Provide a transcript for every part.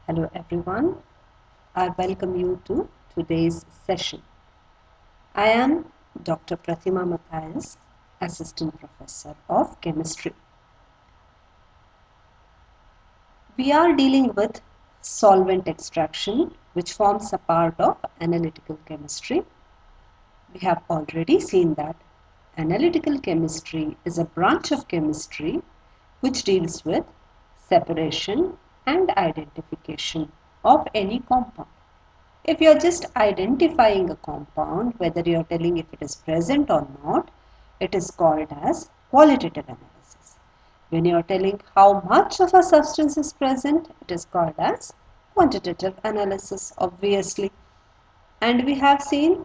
Hello everyone, I welcome you to today's session. I am Dr. Pratima Matthias, Assistant Professor of Chemistry. We are dealing with solvent extraction, which forms a part of analytical chemistry. We have already seen that analytical chemistry is a branch of chemistry which deals with separation and identification of any compound. If you are just identifying a compound, whether you are telling if it is present or not, it is called as qualitative analysis. When you are telling how much of a substance is present, it is called as quantitative analysis, obviously. And we have seen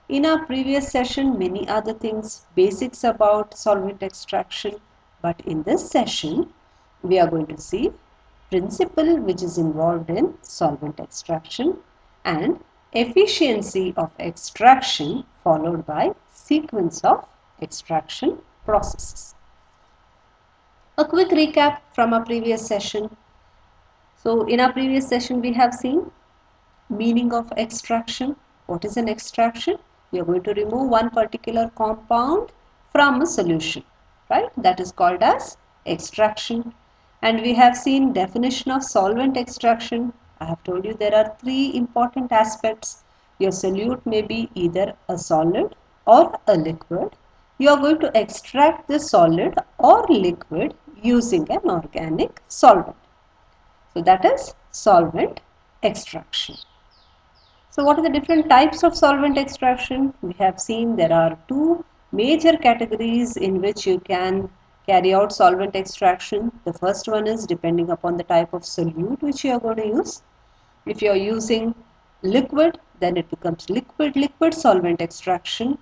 in our previous session many other things, basics about solvent extraction. But in this session, we are going to see principle which is involved in solvent extraction and efficiency of extraction followed by sequence of extraction processes. A quick recap from our previous session. So in our previous session we have seen meaning of extraction. What is an extraction? We are going to remove one particular compound from a solution, right? That is called as extraction. And we have seen definition of solvent extraction. I have told you there are three important aspects. Your solute may be either a solid or a liquid. You are going to extract the solid or liquid using an organic solvent. So that is solvent extraction. So what are the different types of solvent extraction? We have seen there are two major categories in which you can carry out solvent extraction. The first one is depending upon the type of solute which you are going to use. If you are using liquid, then it becomes liquid-liquid solvent extraction.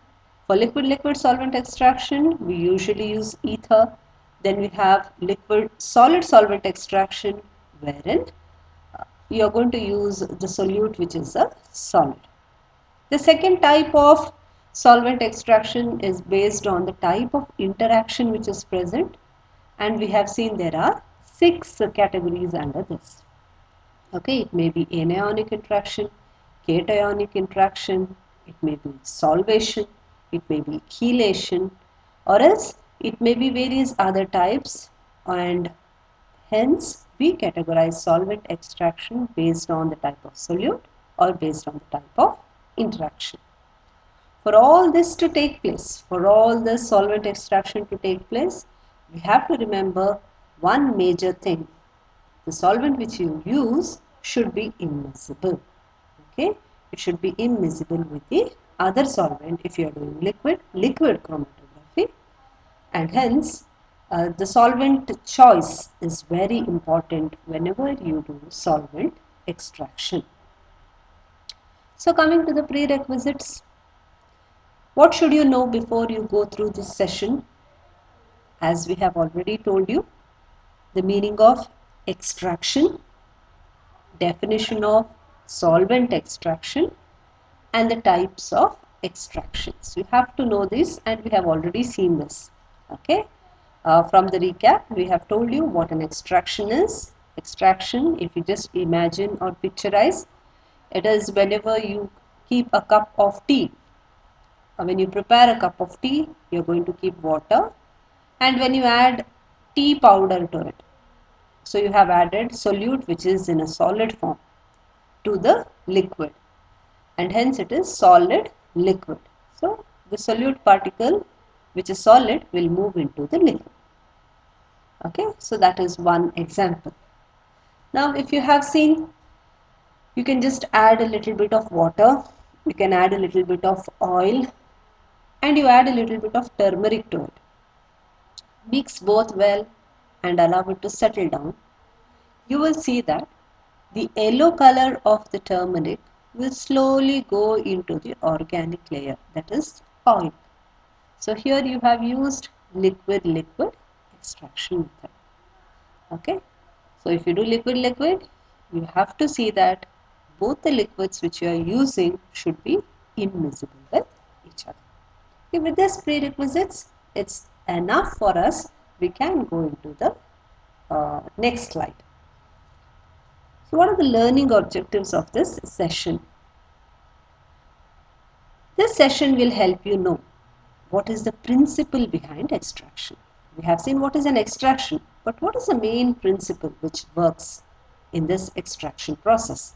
For liquid-liquid solvent extraction, we usually use ether. Then we have liquid-solid solvent extraction, wherein you are going to use the solute which is a solid. The second type of solvent extraction is based on the type of interaction which is present, and we have seen there are 6 categories under this. Okay, it may be anionic interaction, cationic interaction, it may be solvation, it may be chelation, or else it may be various other types, and hence we categorize solvent extraction based on the type of solute or based on the type of interaction. For all this to take place, for all this solvent extraction to take place, we have to remember one major thing. The solvent which you use should be immiscible. Okay, it should be immiscible with the other solvent if you are doing liquid chromatography, and hence the solvent choice is very important whenever you do solvent extraction. So coming to the prerequisites, what should you know before you go through this session? As we have already told you, the meaning of extraction, definition of solvent extraction, and the types of extractions. You have to know this, and we have already seen this. Okay. From the recap, we have told you what an extraction is. Extraction, if you just imagine or picturize, it is whenever you keep a cup of tea. When you prepare a cup of tea, you're going to keep water, and when you add tea powder to it, so you have added solute which is in a solid form to the liquid, and hence it is solid liquid. So the solute particle which is solid will move into the liquid. Okay, so that is one example. Now if you have seen, you can just add a little bit of water, you can add a little bit of oil, and you add a little bit of turmeric to it. Mix both well and allow it to settle down. You will see that the yellow color of the turmeric will slowly go into the organic layer, that is oil. So here you have used liquid-liquid extraction method. Okay. So if you do liquid-liquid, you have to see that both the liquids which you are using should be immiscible with each other. Okay, with this prerequisites, it's enough for us. We can go into the next slide. So what are the learning objectives of this session? This session will help you know what is the principle behind extraction. We have seen what is an extraction, but what is the main principle which works in this extraction process?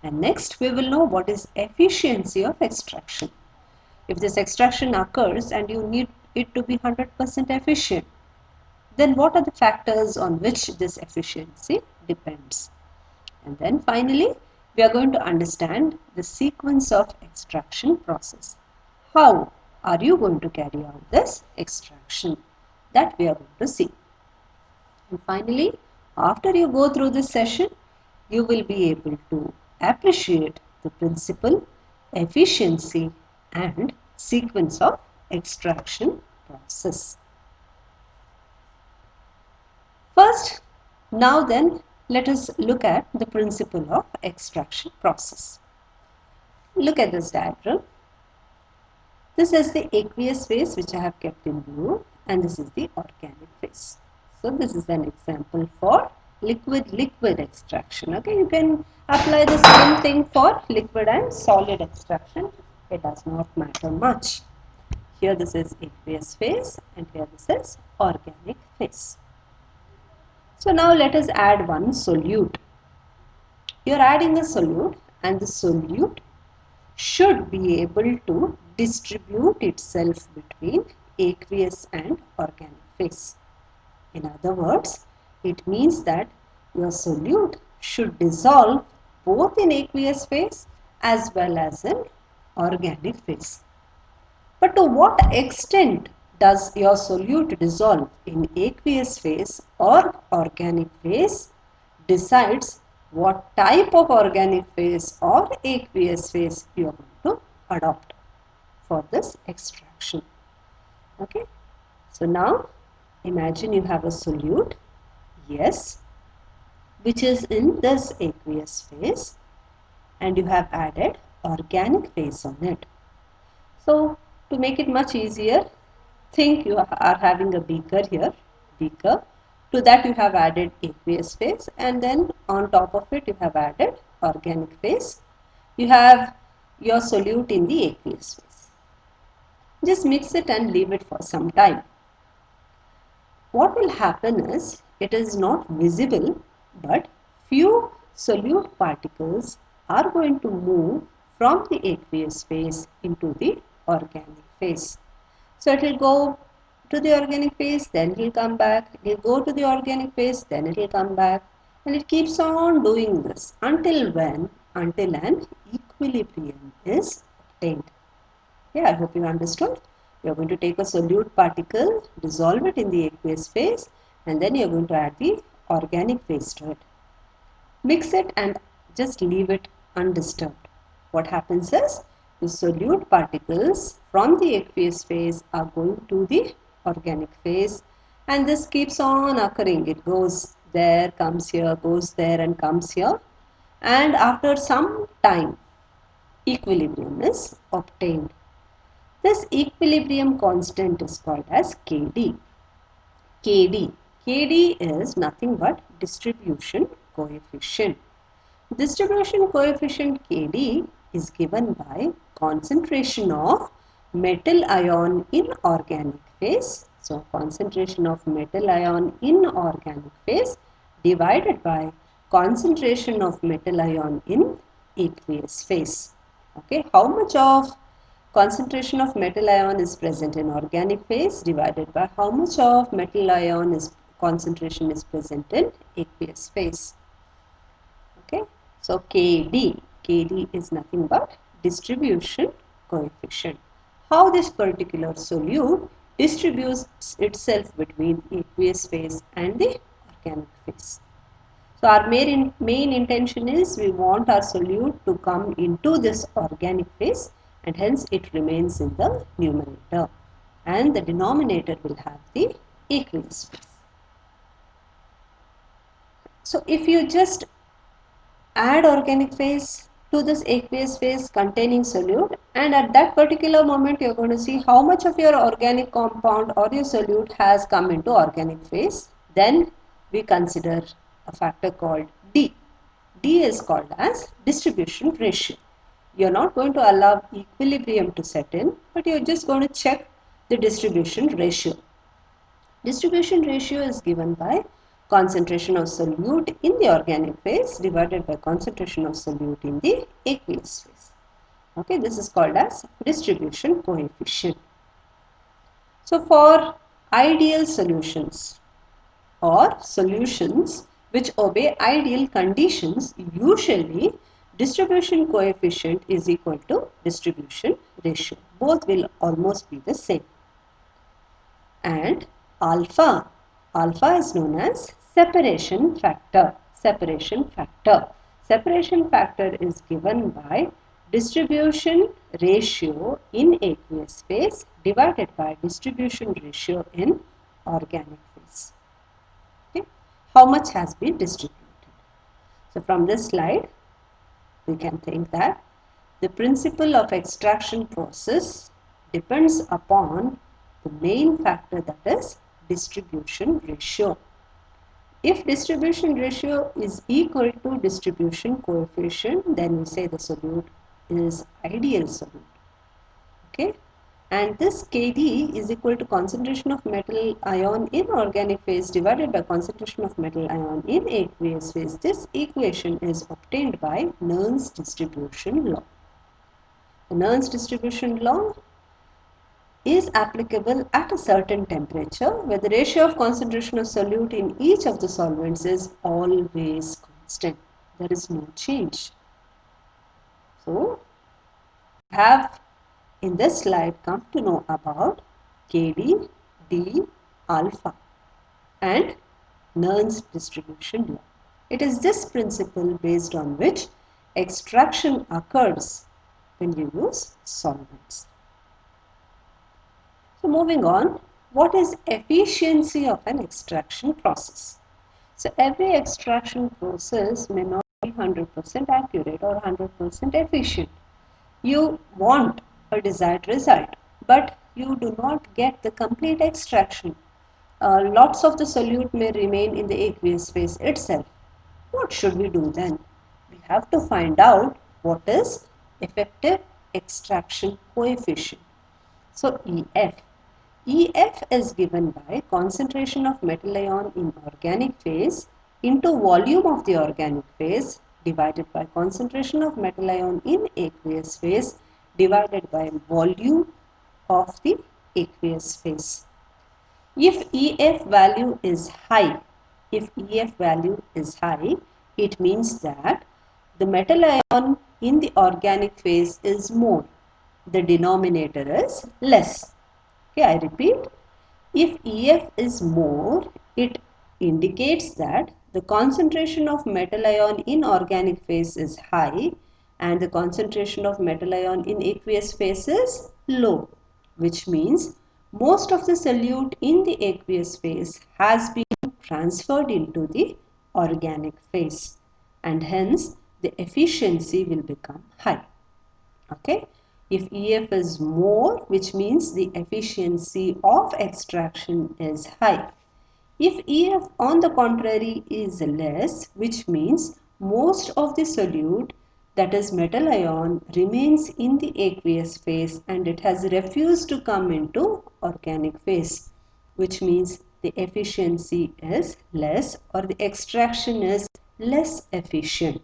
And next we will know what is efficiency of extraction. If this extraction occurs and you need it to be 100% efficient, then what are the factors on which this efficiency depends? And then finally, we are going to understand the sequence of extraction process. How are you going to carry out this extraction? That we are going to see. And finally, after you go through this session, you will be able to appreciate the principle, efficiency and sequence of extraction process. First, now then, let us look at the principle of extraction process. Look at this diagram. This is the aqueous phase which I have kept in blue, and this is the organic phase. So this is an example for liquid extraction. Okay, you can apply the same thing for liquid and solid extraction. It does not matter much. Here this is aqueous phase and here this is organic phase. So now let us add one solute. You are adding a solute and the solute should be able to distribute itself between aqueous and organic phase. In other words, it means that your solute should dissolve both in aqueous phase as well as in organic phase. But to what extent does your solute dissolve in aqueous phase or organic phase decides what type of organic phase or aqueous phase you are going to adopt for this extraction. Okay. So now imagine you have a solute, yes, which is in this aqueous phase and you have added organic phase on it. So to make it much easier, think you are having a beaker here, beaker. To that you have added aqueous phase and then on top of it you have added organic phase. You have your solute in the aqueous phase. Just mix it and leave it for some time. What will happen is it is not visible, but few solute particles are going to move from the aqueous phase into the organic phase. So it will go to the organic phase, then it will come back, it will go to the organic phase, then it will come back, and it keeps on doing this until when? Until an equilibrium is obtained. Yeah, I hope you understood. You are going to take a solute particle, dissolve it in the aqueous phase, and then you are going to add the organic phase to it. Mix it and just leave it undisturbed. What happens is the solute particles from the aqueous phase are going to the organic phase, and this keeps on occurring. It goes there, comes here, goes there and comes here, and after some time equilibrium is obtained. This equilibrium constant is called as Kd. Kd. Kd is nothing but distribution coefficient. Distribution coefficient Kd is given by concentration of metal ion in organic phase. So concentration of metal ion in organic phase divided by concentration of metal ion in aqueous phase. Okay, how much of concentration of metal ion is present in organic phase divided by how much of metal ion is concentration is present in aqueous phase. Okay, so Kd is nothing but distribution coefficient. How this particular solute distributes itself between aqueous phase and the organic phase. So our main intention is we want our solute to come into this organic phase and hence it remains in the numerator and the denominator will have the aqueous phase. So if you just add organic phase to this aqueous phase containing solute and at that particular moment you are going to see how much of your organic compound or your solute has come into organic phase, then we consider a factor called D. D is called as distribution ratio. You're not going to allow equilibrium to set in, but you're just going to check the distribution ratio. Distribution ratio is given by concentration of solute in the organic phase divided by concentration of solute in the aqueous phase. Okay, this is called as distribution coefficient. So for ideal solutions or solutions which obey ideal conditions, usually distribution coefficient is equal to distribution ratio. Both will almost be the same. And alpha is known as separation factor. Separation factor is given by distribution ratio in aqueous phase divided by distribution ratio in organic phase. Okay? How much has been distributed? So from this slide, we can think that the principle of extraction process depends upon the main factor, that is distribution ratio. If distribution ratio is equal to distribution coefficient, then we say the solute is ideal solute. Okay, and this Kd is equal to concentration of metal ion in organic phase divided by concentration of metal ion in aqueous phase. This equation is obtained by Nernst distribution law. The Nernst distribution law is applicable at a certain temperature where the ratio of concentration of solute in each of the solvents is always constant. There is no change. So, we have in this slide come to know about Kd, D, alpha and Nernst distribution law. It is this principle based on which extraction occurs when you use solvents. So moving on, what is efficiency of an extraction process? So every extraction process may not be 100% accurate or 100% efficient. You want a desired result, but you do not get the complete extraction. Lots of the solute may remain in the aqueous phase itself. What should we do then? We have to find out what is effective extraction coefficient. So EF. EF is given by concentration of metal ion in organic phase into volume of the organic phase divided by concentration of metal ion in aqueous phase divided by volume of the aqueous phase. If EF value is high, it means that the metal ion in the organic phase is more. The denominator is less. Okay, I repeat, if EF is more, it indicates that the concentration of metal ion in organic phase is high and the concentration of metal ion in aqueous phase is low, which means most of the solute in the aqueous phase has been transferred into the organic phase and hence the efficiency will become high. Okay. If EF is more, which means the efficiency of extraction is high. If EF on the contrary is less, which means most of the solute, that is metal ion, remains in the aqueous phase and it has refused to come into organic phase, which means the efficiency is less or the extraction is less efficient.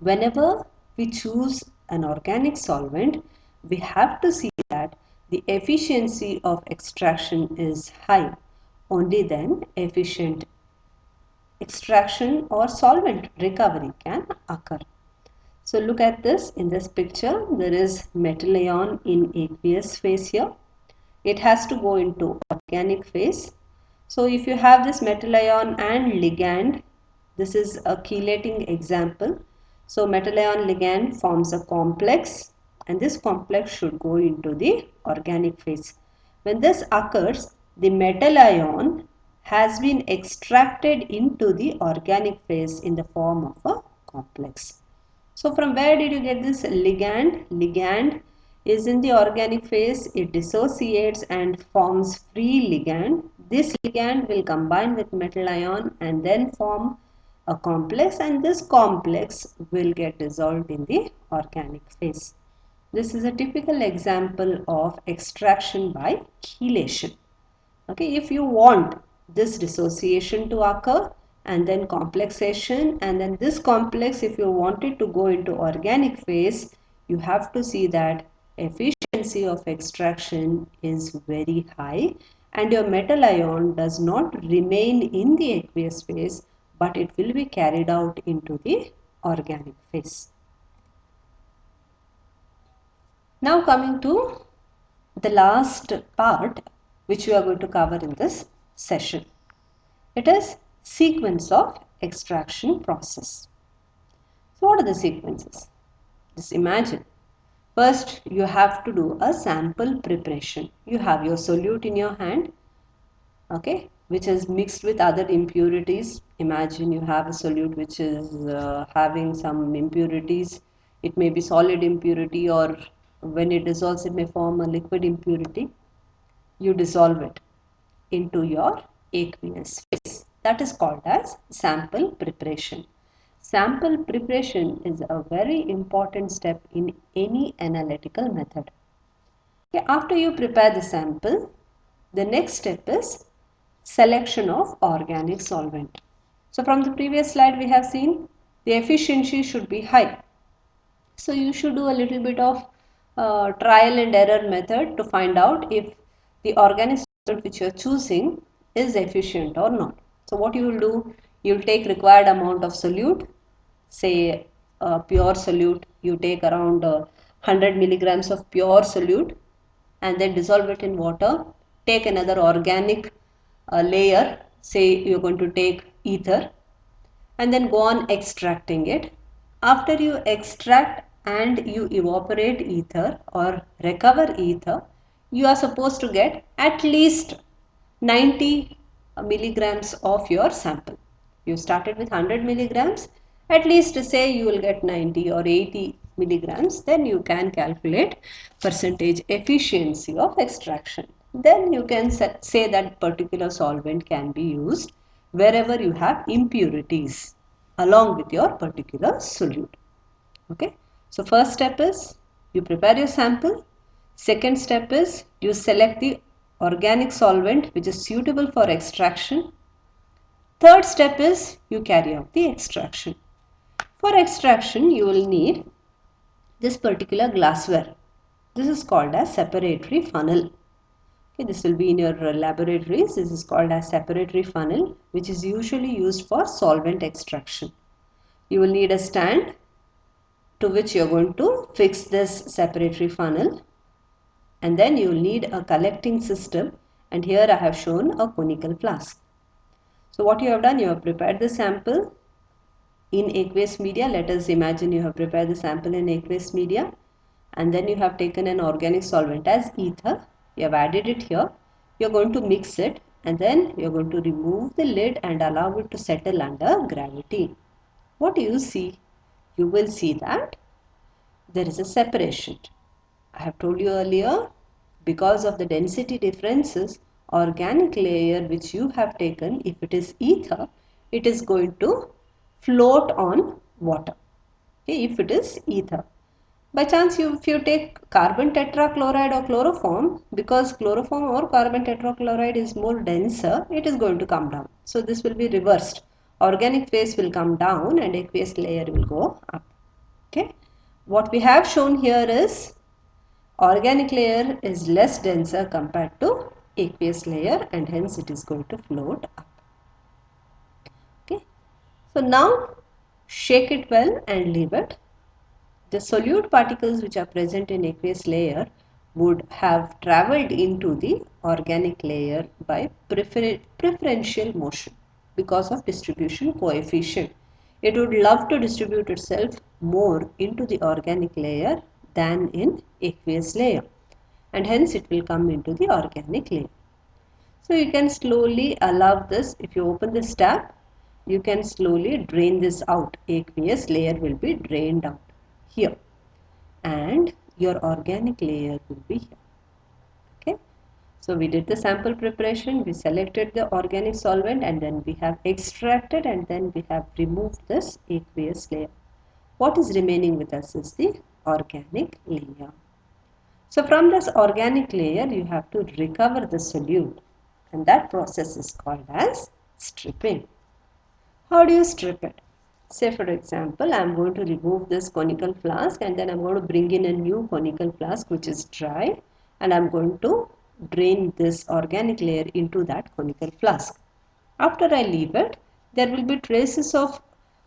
Whenever we choose an organic solvent, we have to see that the efficiency of extraction is high. Only then efficient extraction or solvent recovery can occur. So look at this. In this picture, there is metal ion in aqueous phase here. It has to go into organic phase. So if you have this metal ion and ligand, this is a chelating example. So metal ion ligand forms a complex and this complex should go into the organic phase. When this occurs, the metal ion has been extracted into the organic phase in the form of a complex. So from where did you get this ligand? Ligand is in the organic phase, it dissociates and forms free ligand. This ligand will combine with metal ion and then form a complex, and this complex will get dissolved in the organic phase. This is a typical example of extraction by chelation. Okay, if you want this dissociation to occur and then complexation, and then this complex, if you want it to go into organic phase, you have to see that efficiency of extraction is very high and your metal ion does not remain in the aqueous phase, but it will be carried out into the organic phase. Now coming to the last part which we are going to cover in this session. It is sequence of extraction process. So what are the sequences? Just imagine. First you have to do a sample preparation. You have your solute in your hand, okay, which is mixed with other impurities. Imagine you have a solute which is having some impurities. It may be solid impurity, or when it dissolves it may form a liquid impurity. You dissolve it into your aqueous phase. That is called as sample preparation. Sample preparation is a very important step in any analytical method. Okay, after you prepare the sample, the next step is selection of organic solvent. So from the previous slide we have seen the efficiency should be high. So you should do a little bit of trial and error method to find out if the organic solvent which you are choosing is efficient or not. So what you will do, you will take required amount of solute, say pure solute, you take around 100 milligrams of pure solute and then dissolve it in water. Take another organic layer, say you are going to take ether, and then go on extracting it. After you extract and you evaporate ether or recover ether, you are supposed to get at least 90 milligrams of your sample. You started with 100 milligrams, at least say you will get 90 or 80 milligrams, then you can calculate percentage efficiency of extraction. Then you can say that particular solvent can be used wherever you have impurities along with your particular solute. Okay, so first step is you prepare your sample. Second step is you select the organic solvent which is suitable for extraction. Third step is you carry out the extraction. For extraction you will need this particular glassware. This is called as separatory funnel. Okay, this will be in your laboratories. This is called as separatory funnel, which is usually used for solvent extraction. You will need a stand to which you are going to fix this separatory funnel, and then you will need a collecting system, and here I have shown a conical flask. So what you have done, you have prepared the sample in aqueous media. Let us imagine you have prepared the sample in aqueous media, and then you have taken an organic solvent as ether. You have added it here. You are going to mix it, and then you are going to remove the lid and allow it to settle under gravity. What do you see? You will see that there is a separation. I have told you earlier, because of the density differences, organic layer which you have taken, if it is ether, it is going to float on water. Okay, if it is ether. By chance, if you take carbon tetrachloride or chloroform, because chloroform or carbon tetrachloride is more denser, it is going to come down. So this will be reversed. Organic phase will come down and aqueous layer will go up. Okay. What we have shown here is organic layer is less denser compared to aqueous layer, and hence it is going to float up. Okay. So now shake it well and leave it. The solute particles which are present in aqueous layer would have travelled into the organic layer by preferential motion because of distribution coefficient. It would love to distribute itself more into the organic layer than in aqueous layer, and hence it will come into the organic layer. So you can slowly allow this. If you open this tap, you can slowly drain this out. Aqueous layer will be drained out here, and your organic layer will be here. Okay. So we did the sample preparation, we selected the organic solvent, and then we have extracted, and then we have removed this aqueous layer. What is remaining with us is the organic layer. So from this organic layer, you have to recover the solute, and that process is called as stripping. How do you strip it? Say for example, I am going to remove this conical flask, and then I am going to bring in a new conical flask which is dry, and I am going to drain this organic layer into that conical flask. After I leave it, there will be traces of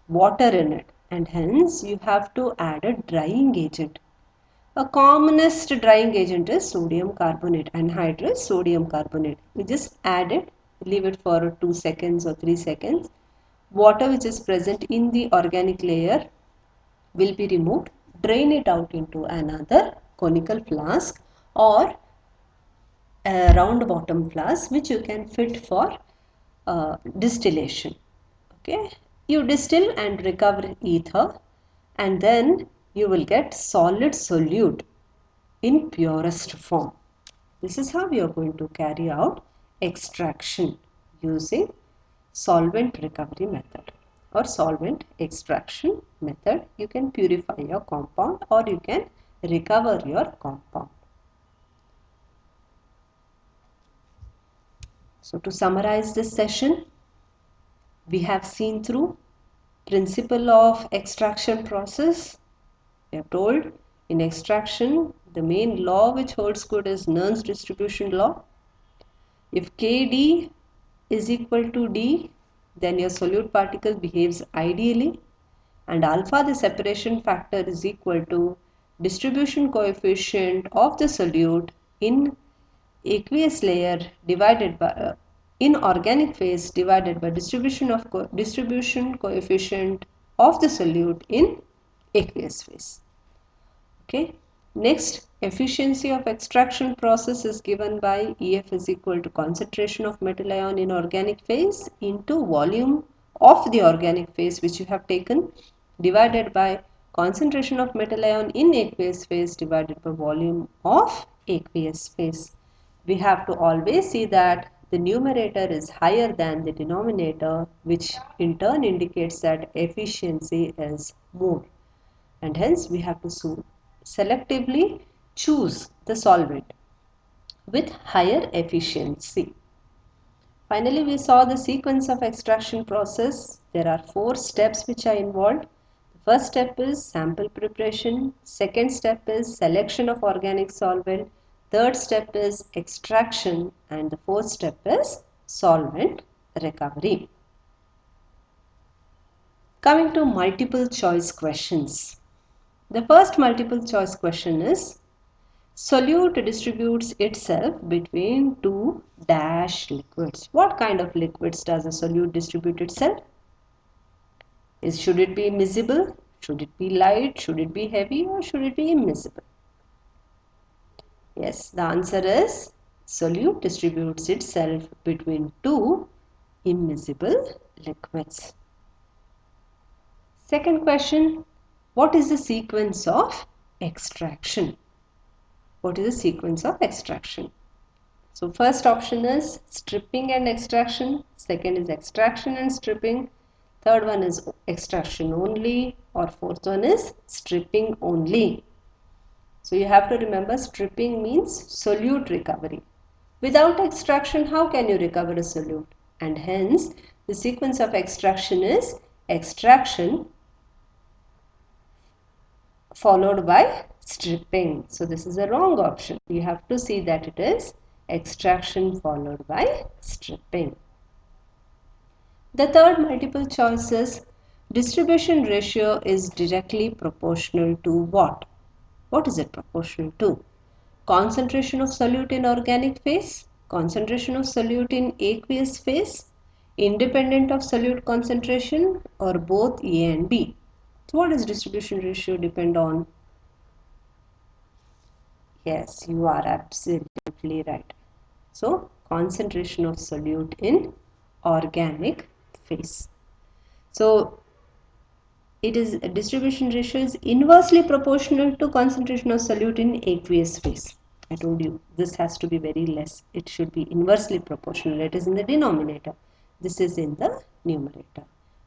water in it, and hence you have to add a drying agent. A commonest drying agent is sodium carbonate, anhydrous sodium carbonate. We just add it, leave it for 2 seconds or 3 seconds. Water which is present in the organic layer will be removed. Drain it out into another conical flask or a round bottom flask which you can fit for distillation. Okay, you distill and recover ether, and then you will get solid solute in purest form. This is how we are going to carry out extraction using solvent recovery method or solvent extraction method. You can purify your compound or you can recover your compound. So to summarize this session, we have seen through principle of extraction process. We have told in extraction the main law which holds good is Nernst distribution law. If Kd is equal to D, then your solute particle behaves ideally, and alpha, the separation factor, is equal to distribution coefficient of the solute in aqueous layer divided by in organic phase divided by distribution coefficient of the solute in aqueous phase. Okay. Next, efficiency of extraction process is given by EF is equal to concentration of metal ion in organic phase into volume of the organic phase which you have taken divided by concentration of metal ion in aqueous phase divided by volume of aqueous phase. We have to always see that the numerator is higher than the denominator, which in turn indicates that efficiency is more, and hence we have to selectively choose the solvent with higher efficiency. Finally, we saw the sequence of extraction process. There are 4 steps which are involved. The first step is sample preparation. Second step is selection of organic solvent. Third step is extraction, and the fourth step is solvent recovery. Coming to multiple choice questions. The first multiple choice question is, solute distributes itself between two dash liquids. What kind of liquids does a solute distribute itself? Should it be miscible? Should it be light? Should it be heavy? Or should it be immiscible? Yes, the answer is solute distributes itself between two immiscible liquids. Second question, what is the sequence of extraction? What is the sequence of extraction? So first option is stripping and extraction, second is extraction and stripping, third one is extraction only, or fourth one is stripping only. So you have to remember, stripping means solute recovery. Without extraction, how can you recover a solute? And hence the sequence of extraction is extraction followed by stripping. So this is a wrong option. You have to see that it is extraction followed by stripping. The third multiple choice is distribution ratio is directly proportional to what? What is it proportional to? Concentration of solute in organic phase, concentration of solute in aqueous phase, independent of solute concentration, or both A and B. So what does distribution ratio depend on? Yes, you are absolutely right. So, concentration of solute in organic phase. So, it is distribution ratio is inversely proportional to concentration of solute in aqueous phase. I told you this has to be very less. It should be inversely proportional. It is in the denominator. This is in the numerator.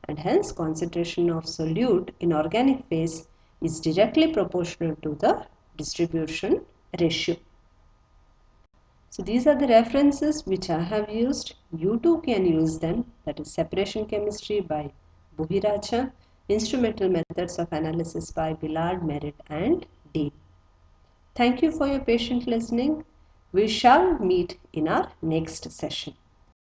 And hence concentration of solute in organic phase is directly proportional to the distribution ratio. So these are the references which I have used. You too can use them. That is Separation Chemistry by Buhiracha, Instrumental Methods of Analysis by Billard, Merritt and Dean. Thank you for your patient listening. We shall meet in our next session.